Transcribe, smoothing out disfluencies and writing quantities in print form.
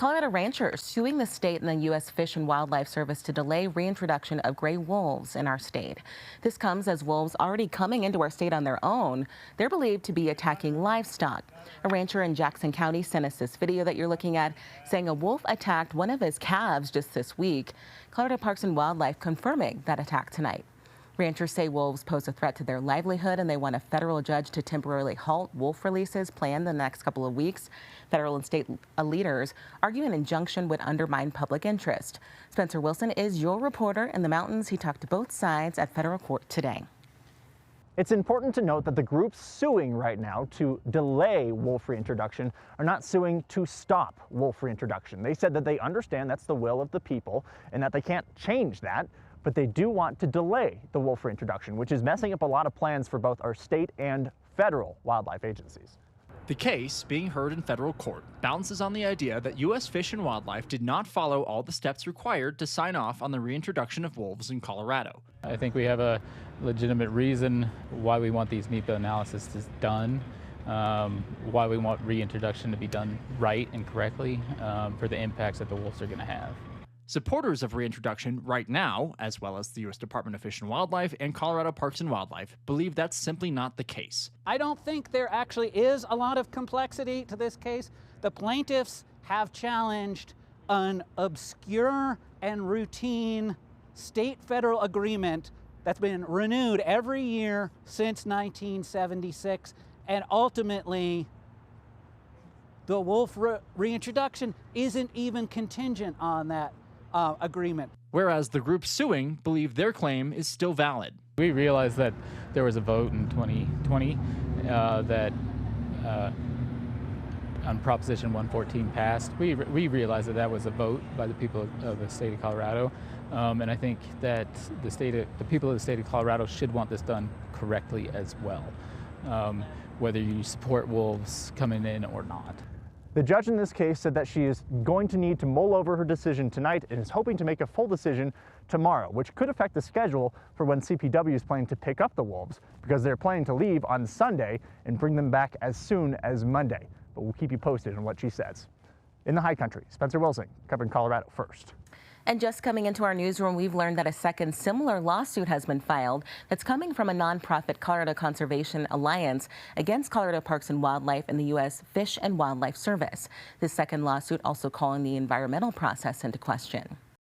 Colorado ranchers suing the state and the U.S. Fish and Wildlife Service to delay reintroduction of gray wolves in our state. This comes as wolves already coming into our state on their own. They're believed to be attacking livestock. A rancher in Jackson County sent us this video that you're looking at, saying a wolf attacked one of his calves just this week. Colorado Parks and Wildlife confirming that attack tonight. Ranchers say wolves pose a threat to their livelihood, and they want a federal judge to temporarily halt wolf releases planned the next couple of weeks. Federal and state leaders argue an injunction would undermine public interest. Spencer Wilson is your reporter in the mountains. He talked to both sides at federal court today. It's important to note that the groups suing right now to delay wolf reintroduction are not suing to stop wolf reintroduction. They said that they understand that's the will of the people and that they can't change that, but they do want to delay the wolf reintroduction, which is messing up a lot of plans for both our state and federal wildlife agencies. The case, being heard in federal court, bounces on the idea that U.S. Fish and Wildlife did not follow all the steps required to sign off on the reintroduction of wolves in Colorado. I think we have a legitimate reason why we want these NEPA analyses done, why we want reintroduction to be done right and correctly for the impacts that the wolves are going to have. Supporters of reintroduction right now, as well as the U.S. Department of Fish and Wildlife and Colorado Parks and Wildlife, believe that's simply not the case. I don't think there actually is a lot of complexity to this case. The plaintiffs have challenged an obscure and routine state-federal agreement that's been renewed every year since 1976, and ultimately the wolf reintroduction isn't even contingent on that agreement. Whereas the group suing believe their claim is still valid. We realized that there was a vote in 2020 that on Proposition 114 passed. We realized that that was a vote by the people of the state of Colorado, and I think that the people of the state of Colorado should want this done correctly as well, whether you support wolves coming in or not. The judge in this case said that she is going to need to mull over her decision tonight and is hoping to make a full decision tomorrow, which could affect the schedule for when CPW is planning to pick up the wolves, because they're planning to leave on Sunday and bring them back as soon as Monday. But we'll keep you posted on what she says. In the High Country, Spencer Wilson, covering Colorado First. And just coming into our newsroom, we've learned that a second similar lawsuit has been filed that's coming from a nonprofit Colorado Conservation Alliance against Colorado Parks and Wildlife and the U.S. Fish and Wildlife Service. This second lawsuit also calling the environmental process into question.